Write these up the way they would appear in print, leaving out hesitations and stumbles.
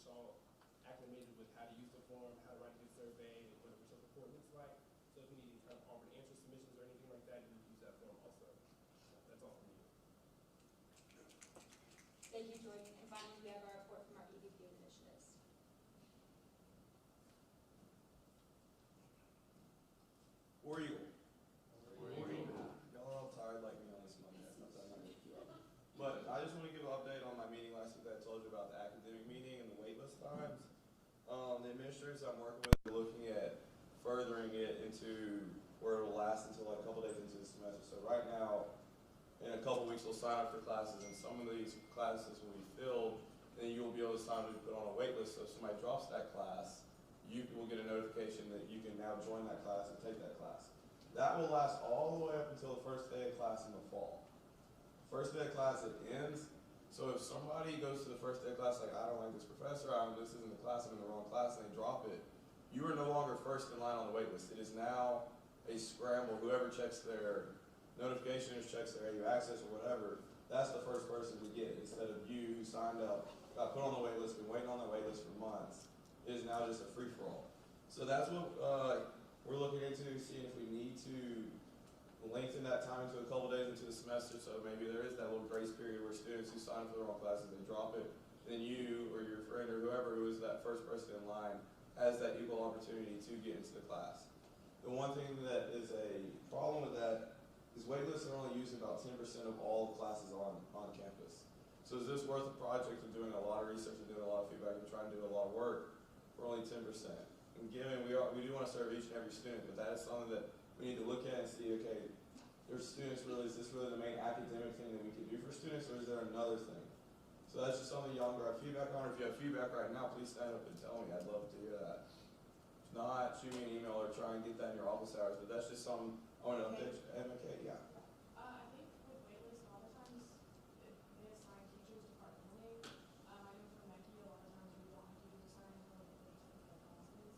get y'all acclimated with how to use the form, how to write a good survey, and what a research report looks like. So if you need any kind of Auburn answer submissions or anything like that, you can use that form also. That's all from me. Thank you, Jordan. And finally, we have our report from our EVP of Initiatives. War Eagle. Y'all are all tired like me on this Monday. But I just want to give an update on my meeting last week that I told you about, the academic meeting and the waitlist times. The administrators I'm working with are looking at furthering it into where it'll last until like a couple days into the semester. So right now, in a couple weeks, we'll sign up for classes, and some of these classes will be filled, and then you will be able to sign up to put on a wait list. So if somebody drops that class, you will get a notification that you can now join that class and take that class. That will last all the way up until the first day of class in the fall. First day of class, it ends. So if somebody goes to the first day of class like, I don't like this professor, this isn't the class, I'm in the wrong class, and they drop it, you are no longer first in line on the wait list. It is now a scramble. Whoever checks their notifications, checks their AU access or whatever, that's the first person to get, instead of you who signed up, got put on the wait list, been waiting on the wait list for months. It is now just a free-for-all. So that's what we're looking into, seeing if we need to lengthen that time into a couple days into the semester, so maybe there is that little grace period where students who sign up for the wrong classes, they drop it, then you or your friend or whoever who is that first person in line has that equal opportunity to get into the class. The one thing that is a problem with that is waitlists are only used about 10% of all the classes on campus. So is this worth a project of doing a lot of research and doing a lot of feedback and trying to do a lot of work for only 10%? And given we do want to serve each and every student, but that is something that we need to look at and see, okay, there's students really, is this really the main academic thing that we can do for students, or is there another thing? So that's just something y'all can grab feedback on. If you have feedback right now, please stand up and tell me. I'd love to hear that. If not, shoot me an email or try and get that in your office hours, but that's just something I want to update you. Okay, yeah. I think with waitlist, a lot of times they assign teachers departmentally. I know for Nike, a lot of times we want teachers assigned for waitlist with their classes.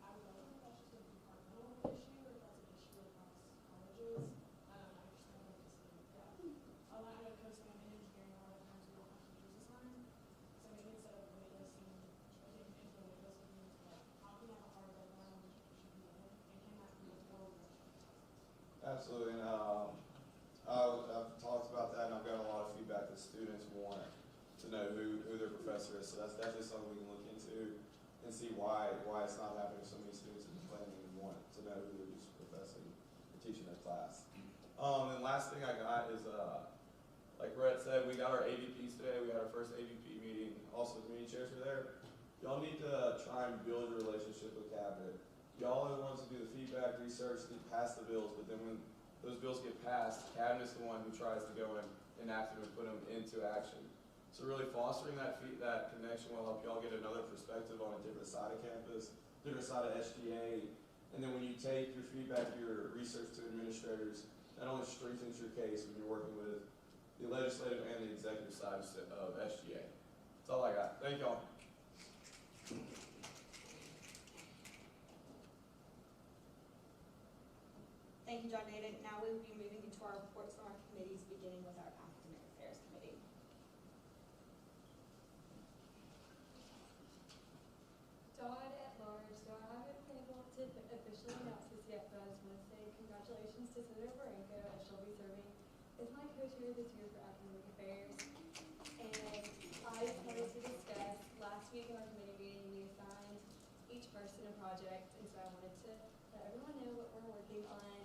I don't know if that's just a departmental issue or if that's an issue across colleges. I understand what you're saying. Yeah. A lot of course in engineering, a lot of times we don't have teachers assigned. So maybe instead of waitlisting, into a waitlist, we need to like, how can we have a hard deadline which should be in it? And can that be a total? Absolutely, and I've talked about that, and I've got a lot of feedback that students want to know who their professor is. So that's definitely something we can look into and see why it's not happening. So many students are complaining and want to know who they're just professing or teaching their class. And last thing I got is, like Brett said, we got our AVPs today. We had our first AVP meeting. Also, the community chairs were there. Y'all need to try and build a relationship with cabinet. Y'all are the ones who do the feedback, research, pass the bills, but then when those bills get passed, cabinet's the one who tries to go and enact them and put them into action. So really fostering that connection will help y'all get another perspective on a different side of campus, different side of SGA, and then when you take your feedback, your research to administrators, not only strengthens your case when you're working with the legislative and the executive side of SGA. That's all I got. Thank y'all. Thank you, John David. Now we will be moving into our reports from our committees, beginning with our Academic Affairs Committee. Dawn at large, so I haven't been able to officially announce this yet, but I just want to say congratulations to Senator Barranco, as she'll be serving as my co-chair this year for Academic Affairs. And I just wanted to discuss, last week in our committee meeting, we assigned each person a project, and so I wanted to let everyone know what we're working on.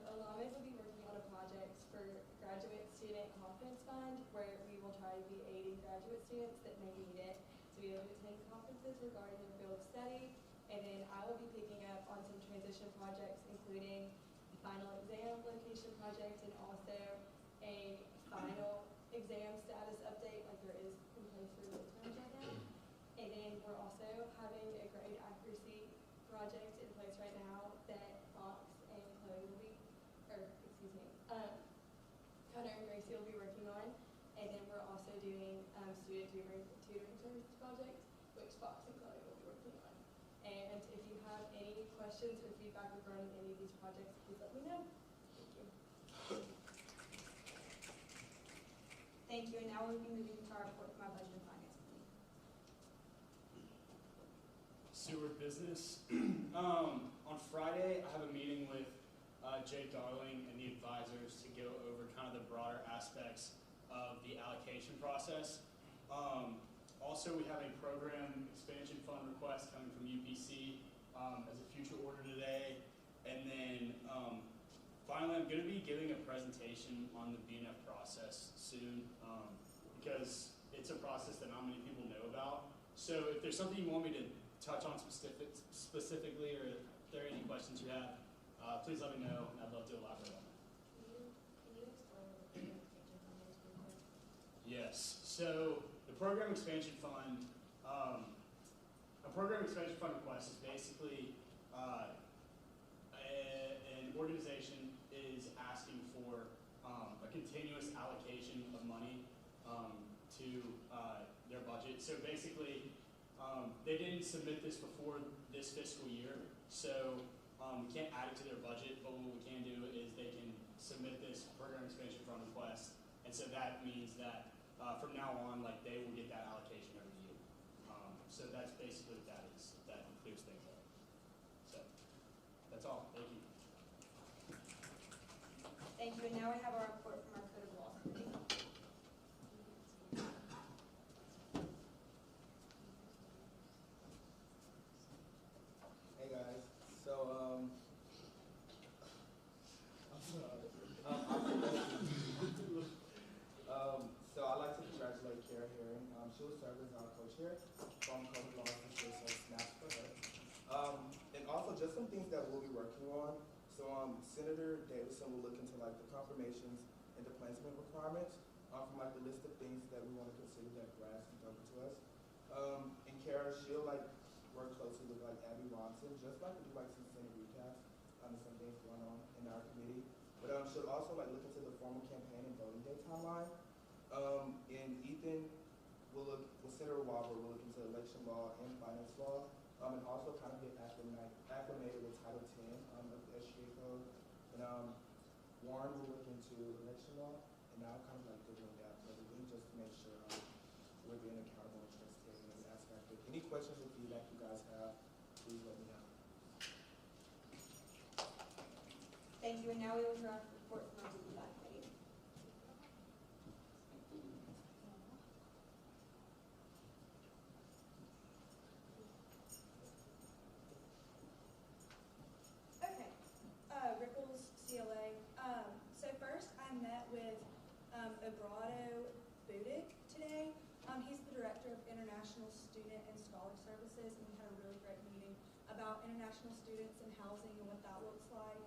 Olames will be working on a project for Graduate Student Conference Fund, where we will try to be aiding graduate students that may need it to be able to attend conferences regarding their field of study. And then I will be picking up on some transition projects, including the final exam location project and also a final exam status update like there is in place for midterms right now. And then we're also having a grade accuracy project in place right now that Fox and Chloe will be, Connor and Gracie will be working on. And then we're also doing student tutoring services project, which Fox and Chloe will be working on. And if you have any questions or feedback regarding any of these projects, please let me know. Thank you. Thank you, and now we'll be moving to our report from our Budget and Finance Committee. sewer business. On Friday, I have a meeting with Jay Darling and the advisors to go over kind of the broader aspects of the allocation process. Also, we have a program expansion fund request coming from UPC as a future order today. And then finally, I'm going to be giving a presentation on the BNF process soon because it's a process that not many people know about. So if there's something you want me to touch on specifically, or if there are any questions you have, please let me know, and I'd love to elaborate on it. Can you explain what the program expansion fund is real quick? Yes. So the program expansion fund, a program expansion fund request is basically an organization is asking for a continuous allocation of money to their budget. So basically, they didn't submit this before this fiscal year, so we can't add it to their budget, but what we can do is they can submit this program expansion fund request, and so that means that from now on, like, they will get that allocation every year. So that's basically what that is. That clears things up. So that's all. Thank you. Thank you, and now we have our report from our Code of Law Committee. Hey guys, so I'm sorry. So I'd like to congratulate Kara Herring. She will serve as our co-chair from Code of Law since there's some snaps for her. And also just some things that we'll be working on. So Senator Davidson will look into like the confirmations and the placement requirements from like the list of things that we want to consider that Brad's been to us. And Kara, she'll like work closely with like Abby Ronson, just like we do like some Senate recaps and some things going on in our committee. But she'll also like look into the formal campaign and voting day timeline. And Ethan will look, with Senator Walker, will look into election law and finance law, and also kind of get acclimated with Title 10 of the SGA code. And Warren will look into election law, and I'll kind of like go in that everything just to make sure we're being accountable and transparent in every aspect. If any questions or feedback you guys have, please let me know. Thank you, and now we will hear our report from our DEI Committee. Okay, Ripples CLA. So first I met with Obrado Budick today. He's the Director of International Student and Scholar Services, and we had a really great meeting about international students and housing and what that looks like.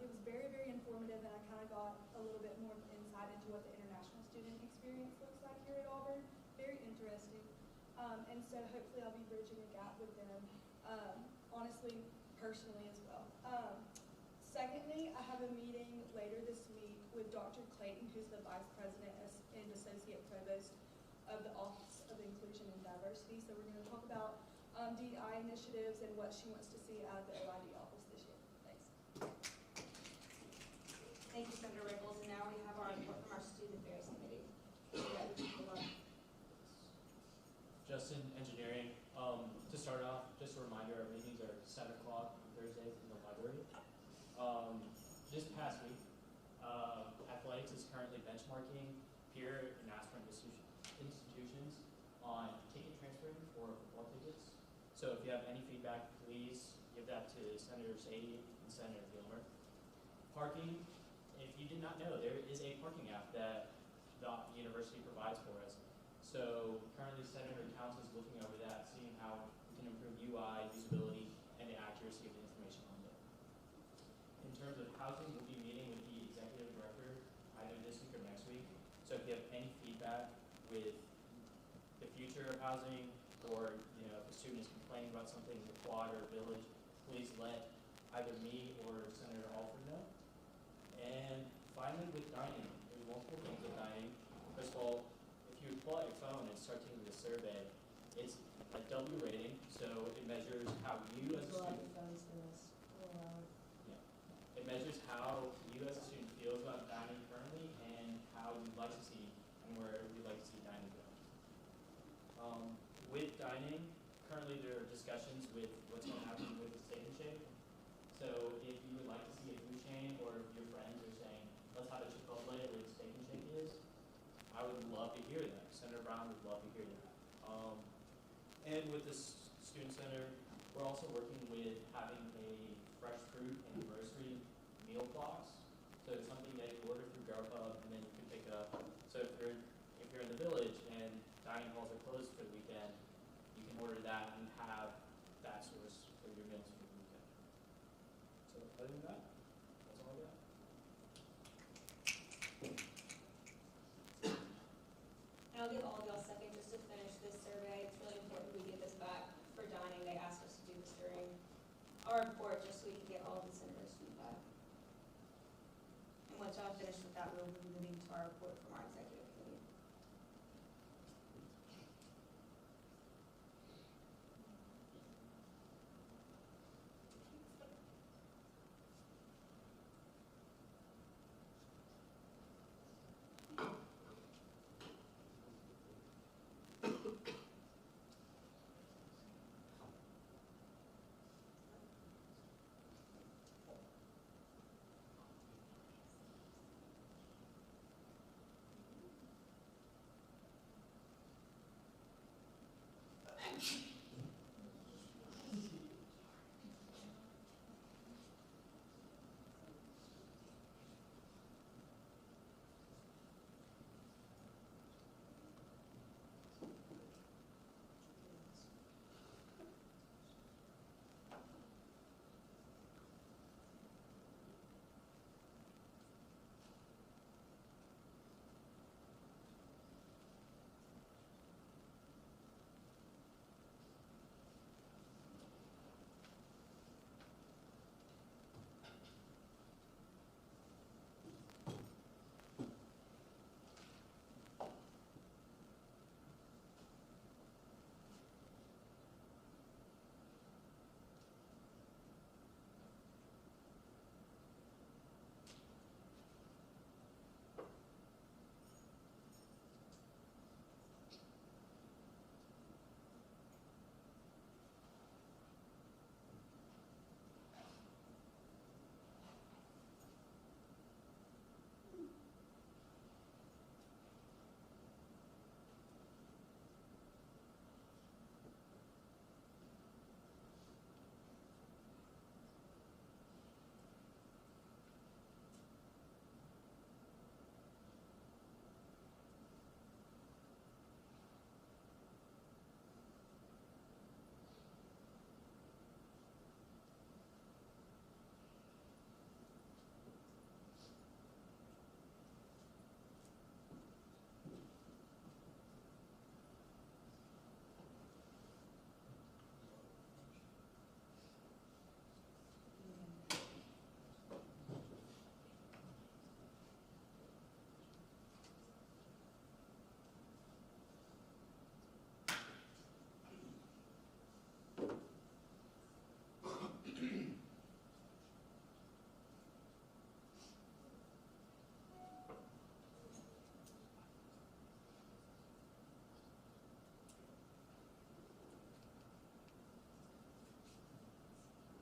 It was very, very informative, and I kind of got a little bit more insight into what the international student experience looks like here at Auburn. Very interesting. And so hopefully I'll be bridging a gap with them, honestly, personally as well. Secondly, I have a meeting later this week with Dr. Clayton, who's the Vice President and Associate Provost of the Office of Inclusion and Diversity. So we're going to talk about DEI initiatives and what she wants to see out of the OID office this year. Thanks. Thank you, Senator Rickles, and now we have our report from our Student Affairs Committee. Justin, engineering. To start off, just a reminder, our meetings are 7 o'clock on Thursdays in the library. This past week, athletics is currently benchmarking peer and aspiring institutions on ticket transferring for football tickets. So if you have any feedback, please give that to Senator Sadie and Senator Gilmer. Parking, if you did not know, there is a parking app that the university provides for us. So currently Senator Counts is looking over that, seeing how we can improve UI, usability, and the accuracy of the information on there. In terms of housing, we'll be meeting with the executive director either this week or next week. So if you have any feedback with the future of housing, or if a student is complaining about something in the quad or village, please let either me or Senator Alford know. And finally, with dining, there's multiple things with dining. First of all, if you pull out your phone and start taking the survey, it's a W rating, so it measures how you as a student. It measures how you as a student feels about dining currently and how you'd like to see and where you'd like to see dining go. With dining, currently there are discussions with what's going to happen with the Steak and Shake. So if you would like to see a food chain, or if your friends are saying, let's have a Chipotle where the Steak and Shake is, I would love to hear that. Senator Brown would love to hear that. And with this student center, we're also working with having a fresh fruit and grocery meal box. So it's something that you order through Grubhub and then you can pick it up. So if you're in the village and dining halls are closed for the weekend, you can order that and have that source for your meals for the weekend. So other than that, that's all I got. And I'll give all of y'all a second just to finish this survey. It's really important we get this back for dining. They asked us to do this during our report just so we can get all of the senators' feedback. And once y'all finish with that, we'll be moving to our report from our executive committee.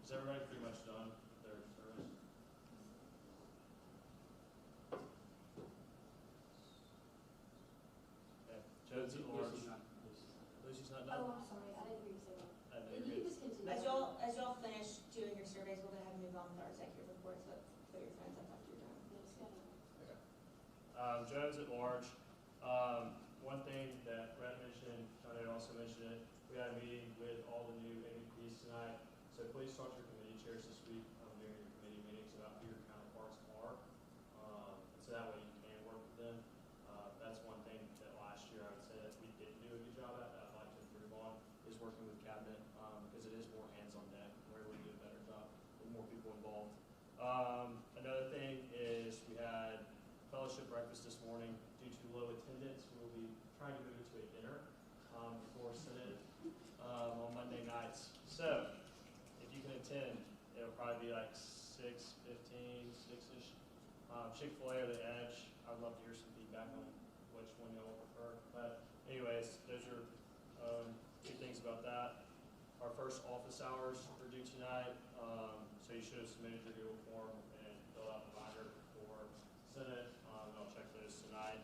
Is everybody pretty much done with their service? Okay, Josie, Orange. Lucy's not done? Oh, I'm sorry, I didn't hear you say that. No, You you're can good. just continue. As y'all finish doing your surveys, we'll go ahead and move on with our executive reports, but put your friends up after you're done. Yes, go ahead. Jones at large. One thing that Brett mentioned, Johnny also mentioned it, we had a meeting with all the new AVPs tonight. So please talk to your committee chairs this week during your committee meetings about who your counterparts are. So that way you can work with them. That's one thing that last year I would say that we didn't do a good job at, that I'd like to improve on, is working with cabinet, because it is more hands on deck. We're able to do a better job with more people involved. Another thing is we had fellowship breakfast this morning. Due to low attendance, we will be trying to move it to a dinner before Senate on Monday nights. So if you can attend, it'll probably be like 6:15, 6-ish. Chick-fil-A or the Edge. I'd love to hear some feedback on which one y'all prefer. But anyways, those are two things about that. our first office hours are due tonight, so you should have submitted your Google form and filled out the binder for Senate. I'll check those tonight.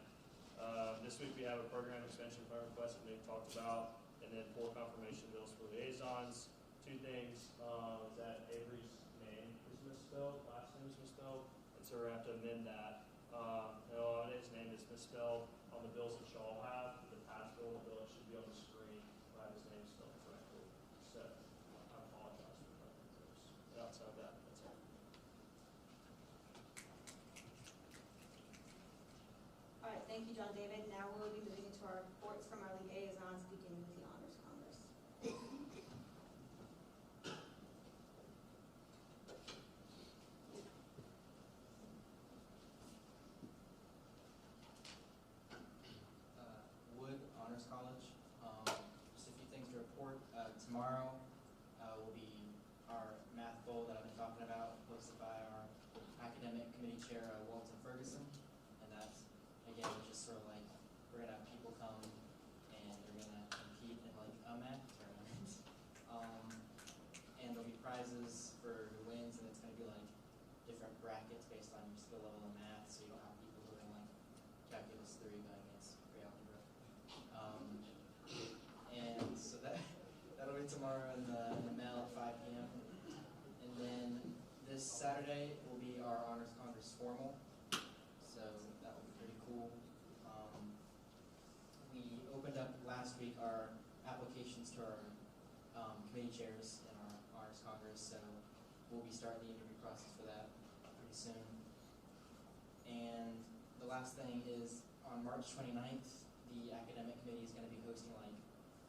This week we have a program extension fund request that Nick talked about, and then 4 confirmation bills for liaisons. 2 things, is that Avery's name is misspelled, last name is misspelled, and so we're going to have to amend that. His name is misspelled on the bills that y'all have, the past bill, the bill that should be on the screen, I have his name spelled correctly. So I apologize for that. But outside of that, that's all. All right, thank you, John David. Now we'll be moving into our reports from our liaisons, beginning with the Honors Congress. Wood Honors College. Just a few things to report. Tomorrow will be our math bowl that I've been talking about, hosted by our academic committee chair, Walton Ferguson. And that's, again, just sort of like, we're going to have people come and they're going to compete in like a math tournament. And there'll be prizes for who wins, and it's going to be like different brackets based on your skill level in math, so you don't have people who are like calculus 3 going against pre-algebra. And so that'll be tomorrow in the mail at 5 p.m. And then this Saturday will be our Honors Congress formal, so that will be pretty cool. We opened up last week our applications to our committee chairs in our Honors Congress, so we'll be starting the interview process for that pretty soon. And the last thing is on March 29th, the academic committee is going to be hosting like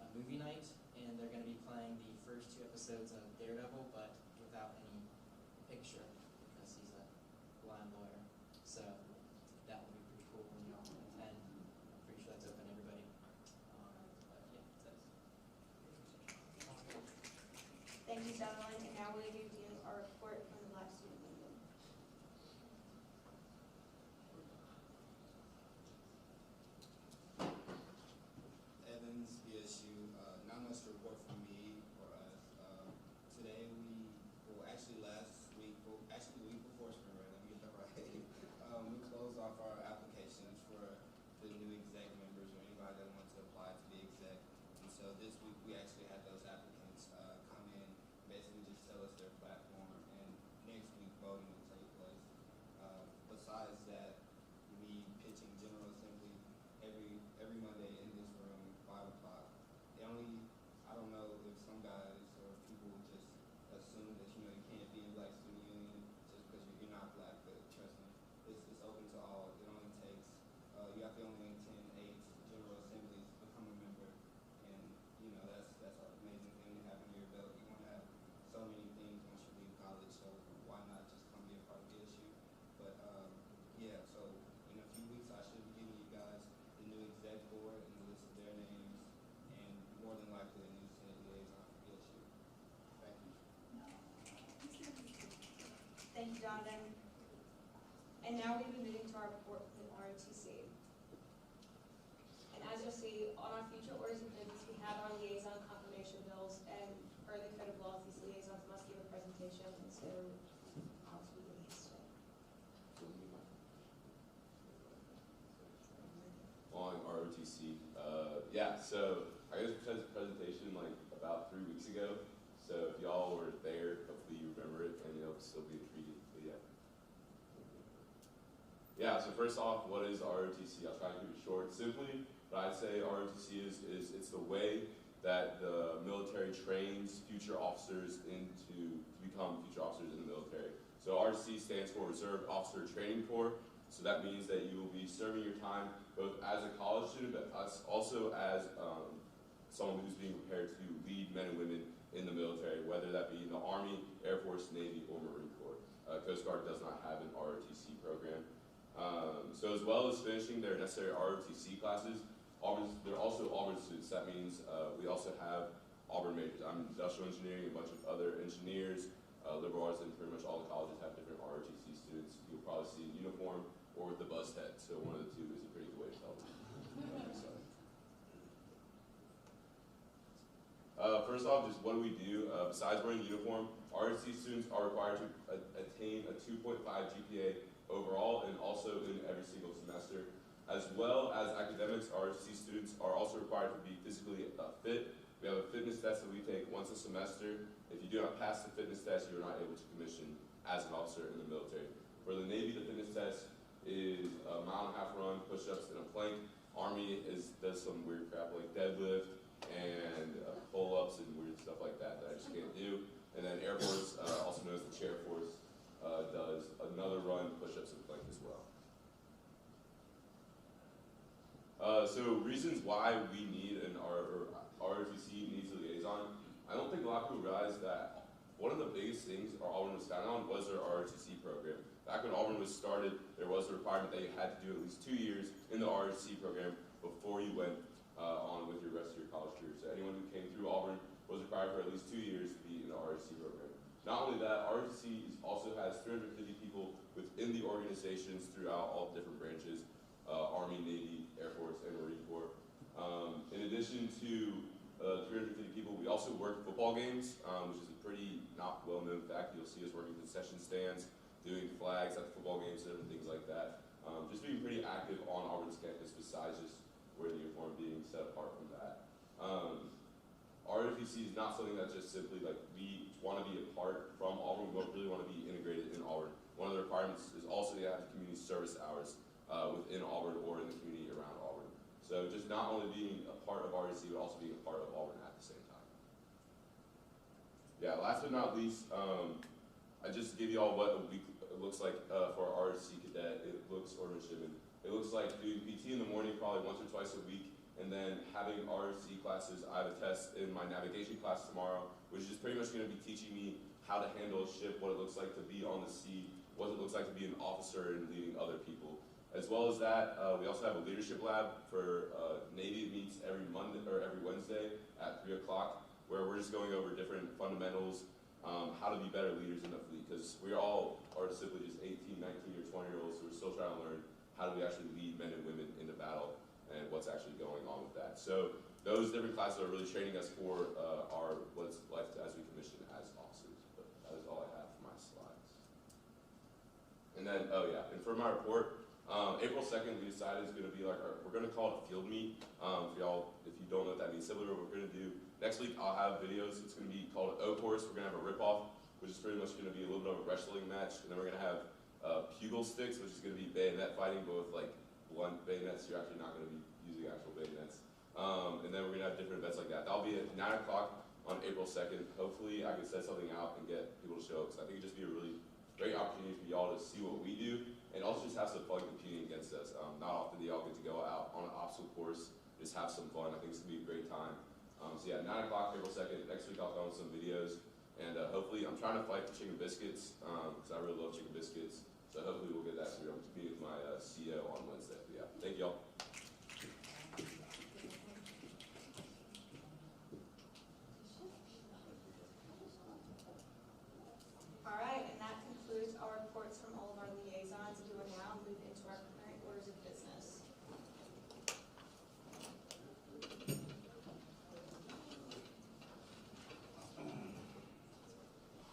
a movie night, and they're going to be playing the first 2 episodes of Daredevil, but without any picture because he's a blind lawyer. So that will be pretty cool when you all can attend. I'm pretty sure that's open to everybody. But yeah, that's Thank you, gentlemen. And now we'll be reviewing our report from the Black Student Union. Evans, BSU. Not much to report from me or us. Today the week before spring break, let me get that right. We closed off our applications for the new exec members or anybody that wants to apply to be exec. And so this week we actually had those applicants come in, basically just tell us their platform, and next week voting will take place. Besides that, we pitching General Assembly every Monday in this room, 5 o'clock. I don't know if some guys or people just assume that you can't be in Black Student Union just because you're not Black, but trust me, it's open to all. It only takes you have to only attend 8 General Assemblies to become a member, and that's an amazing thing to have under your belt. You're gonna have so many things once you leave college, so why not just come be a part of the issue? But yeah, so in a few weeks I should be giving you guys the new exec board and the list of their names, and more than likely a new Senate liaison for BSU. Thank you. Thank you, Jonathan. And now we'll be moving to our report from the ROTC. And as you'll see, on our future orders of business, we have our liaison confirmation bills, and per the code of laws, these liaisons must give a presentation, and so I'll be doing this today. On ROTC, so I guess we had this presentation like about 3 weeks ago. So if y'all were there, hopefully you remember it and you'll still be intrigued. But yeah, so first off, what is ROTC? I'll try to keep it short. Simply, what I'd say ROTC is it's the way that the military trains future officers to become future officers in the military. So ROTC stands for Reserve Officer Training Corps. So that means that you will be serving your time both as a college student, but also as someone who's being prepared to lead men and women in the military, whether that be in the Army, Air Force, Navy, or Marine Corps. Coast Guard does not have an ROTC program. So as well as finishing their necessary ROTC classes, they're also Auburn students. That means we also have Auburn majors. I'm industrial engineering, a bunch of other engineers, liberal arts, and pretty much all the colleges have different ROTC students. You'll probably see in uniform or with the buzz head. So one of the two is a pretty good way to tell them. first off, just what do we do? Besides wearing uniform, ROTC students are required to attain a 2.5 GPA overall and also in every single semester. As well as academics, ROTC students are also required to be physically fit. We have a fitness test that we take once a semester. If you do not pass the fitness test, you are not able to commission as an officer in the military. For the Navy, the fitness test is a 1.5 mile run, push-ups, and a plank. Army does some weird crap like deadlift and pull-ups and weird stuff like that I just can't do. And then Air Force, also known as the Chair Force, does another run, push-ups, and plank as well. So reasons why we need or ROTC needs a liaison. I don't think a lot of people realize that one of the biggest things Auburn was founded on was their ROTC program. Back when Auburn was started, there was a requirement that you had to do at least 2 years in the ROTC program before you went on with your rest of your college career. So anyone who came through Auburn was required for at least 2 years to be in the ROTC program. Not only that, ROTC also has 350 people within the organizations throughout all different branches, Army, Navy, Air Force, and Marine Corps. In addition to 350 people, we also work football games, which is a pretty not well-known fact. You'll see us working concession stands, doing flags at the football games and things like that. Just being pretty active on Auburn's campus besides just wearing the uniform, being set apart from that. ROTC is not something that's just simply like we want to be apart from Auburn, we really want to be integrated in Auburn. One of the requirements is also to have community service hours within Auburn or in the community around Auburn. So just not only being a part of ROTC, but also being a part of Auburn at the same time. Yeah, last but not least, I just give you all what a week looks like for a ROTC cadet. It looks like doing PT in the morning probably once or twice a week, and then having ROTC classes. I have a test in my navigation class tomorrow, which is pretty much going to be teaching me how to handle a ship, what it looks like to be on the sea, what it looks like to be an officer and leading other people. As well as that, we also have a leadership lab for Navy. It meets every Monday or every Wednesday at 3 o'clock, where we're just going over different fundamentals, how to be better leaders in the fleet, because we all are simply just 18, 19, or 20-year-olds, so we're still trying to learn how do we actually lead men and women into battle and what's actually going on with that. So those different classes are really training us for our what it's like as we commission as officers. But that is all I have for my slides. And then, oh yeah, and for my report, April 2nd, we decided it's going to be like we're going to call it a field meet. For y'all, if you don't know what that means, similar to what we're going to do. Next week, I'll have videos. It's going to be called an O course. We're going to have a rip-off, which is pretty much going to be a little bit of a wrestling match. And then we're going to have pugil sticks, which is going to be bayonet fighting, but with like blunt bayonets. You're actually not going to be using actual bayonets. And then we're going to have different events like that. That'll be at 9 o'clock on April 2nd. Hopefully, I can set something out and get people to show up, because I think it'd just be a really great opportunity for y'all to see what we do, and also just have some fun competing against us. Not often do y'all get to go out on an obstacle course, just have some fun. I think it's going to be a great time. So yeah, 9 o'clock, April 2nd. Next week I'll film some videos, and hopefully I'm trying to fight for chicken biscuits, because I really love chicken biscuits. So hopefully we'll get that through. I'm meeting with my CEO on Wednesday. But yeah, thank y'all. All right, and that concludes our reports from all of our liaisons. We will now move into our current orders of business.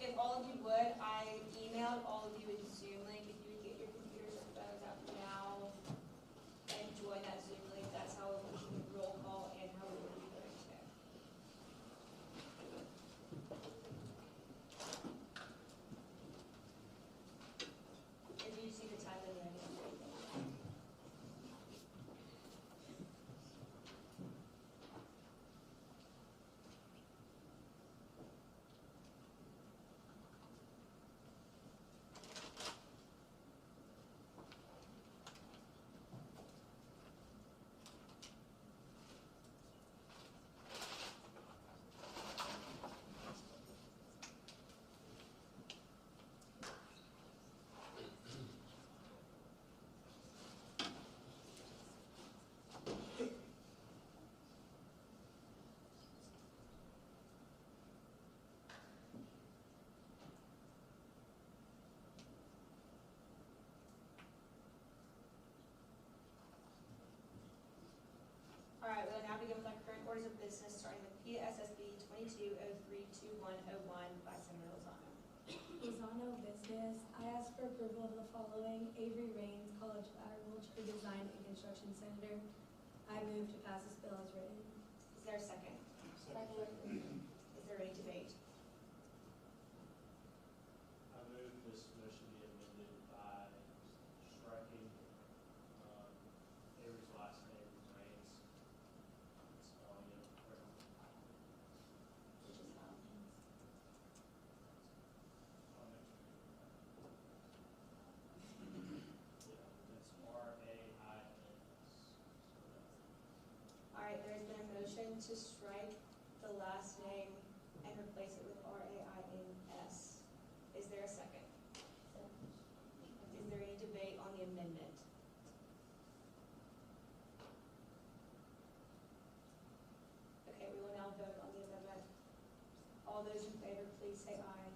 If all of you would, I emailed all of you a Zoom link. If you would get your computers and phones out now and join Yes, I ask for approval of the following: Avery Rains, College of Agriculture, Design and Construction Senator. I move to pass this bill as written. Is there a second? Is there any debate? I move this motion be amended by striking Avery's last name, Reigns, spelling it correctly. Which is how? Yeah, it's R-A-I-N-S. All right, there's been a motion to strike the last name and replace it with R-A-I-N-S. Is there a second? Is there any debate on the amendment? Okay, we will now vote on the amendment. All those in favor, please say aye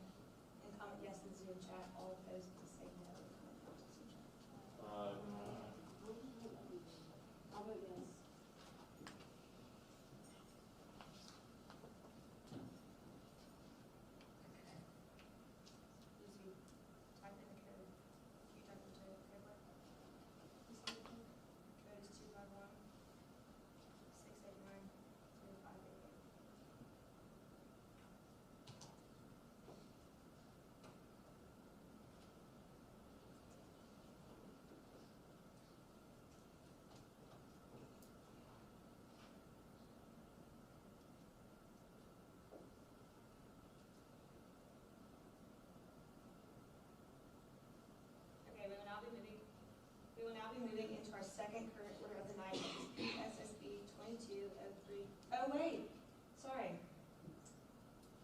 and comment yes in the Zoom chat. All opposed, please say no and comment no to Zoom chat. I'll vote yes. Easy. Type in the code. Can you type in the code, Mark? Code is 251-689-0588. Okay, we will now be moving into our second current order of the night, which is SSB 2203. Oh, wait, sorry.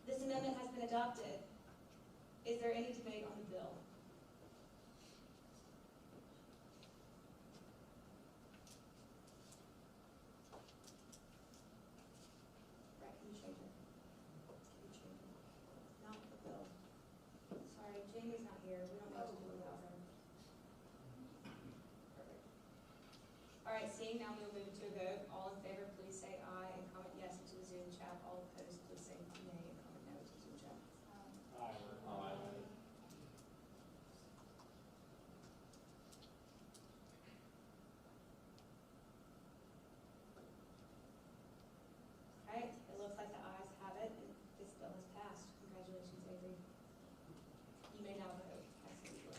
This amendment has been adopted. Is there any debate on the bill? Right, can you change it? Can you change it? Not the bill. Sorry, Jamie's not here. We don't know what to do without her. Perfect. All right, seeing now we'll move to a vote. All in favor, please say aye and comment yes into the Zoom chat. All opposed, please say nay and comment no to the Zoom chat. Aye. All right, it looks like the ayes have it, and this bill has passed. Congratulations, Avery. You may now vote. Absolutely.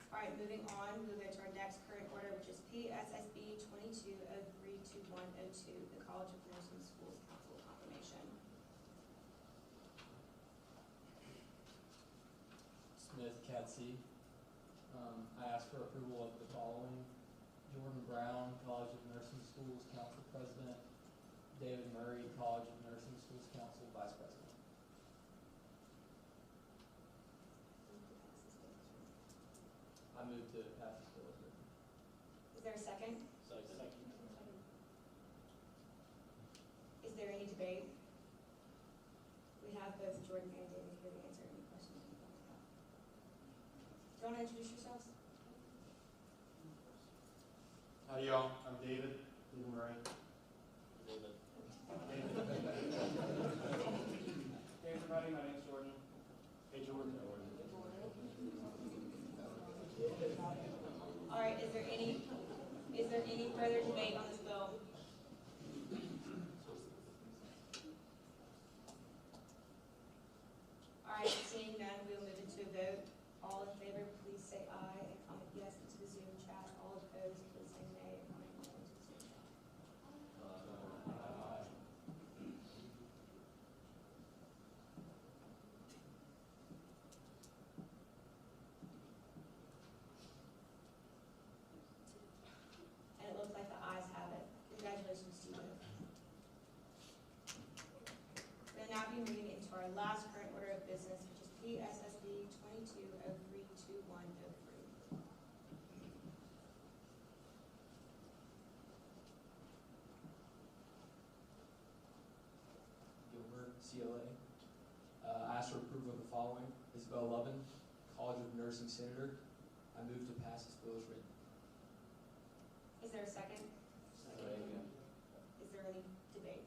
All right, moving on, we'll go to our next current order, which is PSSB 22032102, the College of Nursing Schools Council confirmation. Smith, Cat C. I ask for approval of the following: Jordan Brown, College of Nursing Schools Council President; David Murray, College of Nursing Schools Council Vice President. I move to pass this bill as written. Is there a second? Second. Is there any debate? We have both Jordan and David here to answer any questions you might have. Do you want to introduce yourselves? Howdy y'all, I'm David Murray. David. Hey everybody, my name's Jordan. Hey Jordan. All right, is there any further debate on this bill? All right, seeing none, we'll move into a vote. All in favor, please say aye and comment yes into the Zoom chat. All opposed, please say nay and comment no into the Zoom chat. And it looks like the ayes have it. Congratulations to you both. We'll now be moving into our last current order of business, which is PSSB 22032103. Gilbert, CLA. I ask for approval of the following: Isabel Lovin, College of Nursing Senator. I move to pass this bill as written. Is there a second? Second. Is there any debate?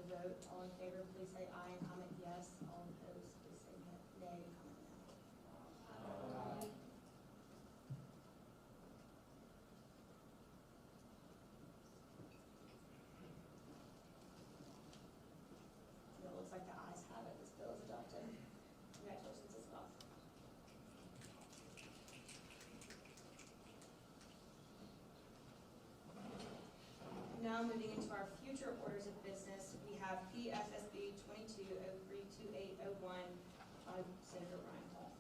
a vote. All in favor, please say aye and comment yes. All opposed, please say nay and comment no. And it looks like the ayes have it. This bill is adopted. Congratulations as well. Now moving into our future orders of business, we have PSSB 22032801 by Senator Ryan Hall.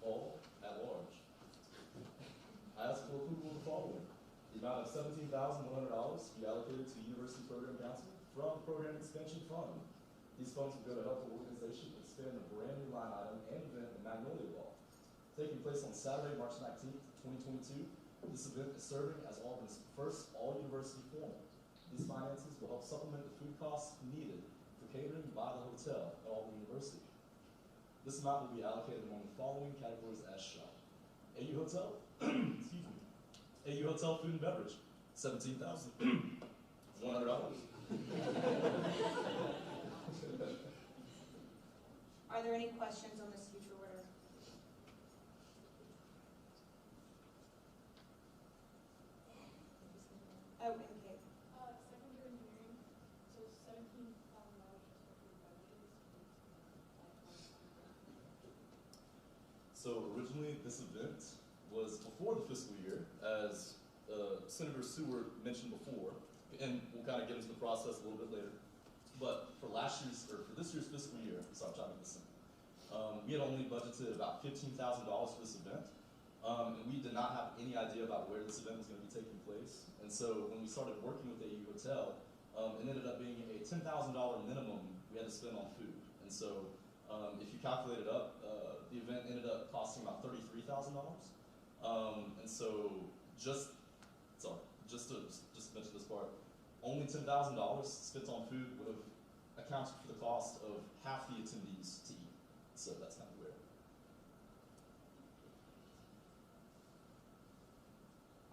All at large. I ask for approval of the following. The amount of $17,100 be allocated to University Program Council from Program Expansion Fund. These funds will go to help the organization expand a brand new line item and event in Magnolia Law. Taking place on Saturday, March 19th, 2022, this event is serving as Auburn's first all-university formal. These finances will help supplement the food costs needed for catering by the hotel at Auburn University. This amount will be allocated among the following categories as shown. AU Hotel, excuse me, AU Hotel Food and Beverage, $17,100. Are there any questions on this future order? Oh, and Kate. Secondary engineering, so $17,000 just for food beverages. So originally, this event was before the fiscal year, as Senator Seward mentioned before, and we'll kind of get into the process a little bit later. But for this year's fiscal year, sorry, I'm trying to get this in. We had only budgeted about $15,000 for this event, and we did not have any idea about where this event was going to be taking place. And so when we started working with AU Hotel, it ended up being a $10,000 minimum we had to spend on food. And so if you calculate it up, the event ended up costing about $33,000. And so just to mention this part, only $10,000 spent on food would have accounted for the cost of half the attendees to eat. So that's kind of weird.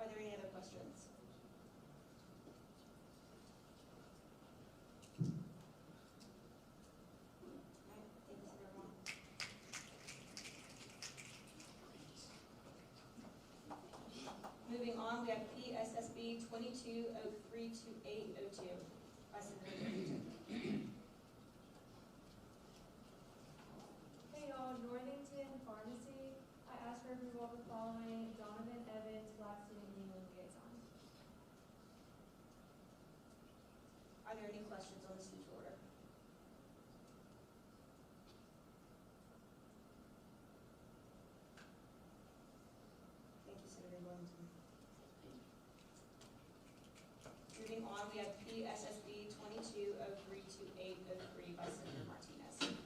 Are there any other questions? All right, thank you, Senator Wong. Moving on, we have PSSB 22032802 by Senator Norrington. Hey y'all, Northington Pharmacy. I ask for approval of the following: Donovan Evans, Black Student Union Liaison. Are there any questions on this future order? Thank you, Senator Williamson. Moving on, we have PSSB 22032803 by Senator Martinez.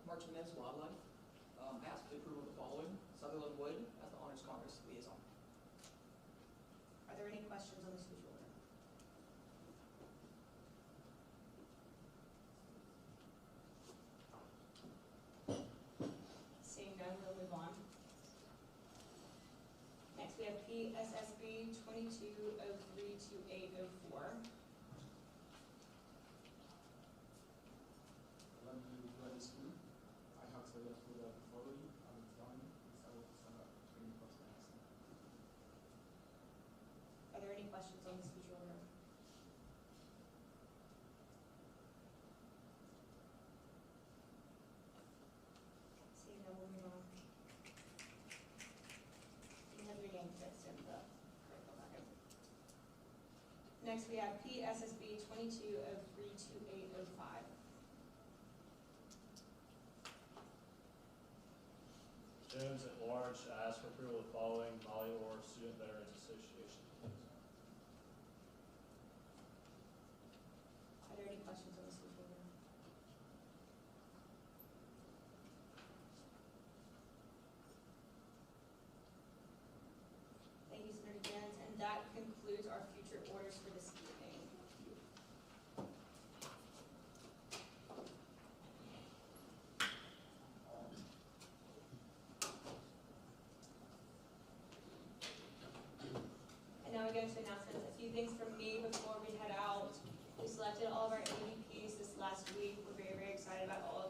Martinez Wildlife. Ask for the approval of the following: Sutherland Wood as the Honors Congress Liaison. Are there any questions on this future order? Seeing none, we'll move on. Next, we have PSSB 22032804. Are there any questions on this future order? Seeing none, we'll move on. You have your name fixed in the critical packet. Next, we have PSSB 22032805. Jones at large, I ask for approval of the following: Molly Orr, Student Veterans Association. Are there any questions on this future order? Thank you, Senator Jones, and that concludes our future orders for this evening. financial announcements. A few things from me before we head out. We selected all of our AVPs this last week. We're very, very excited about all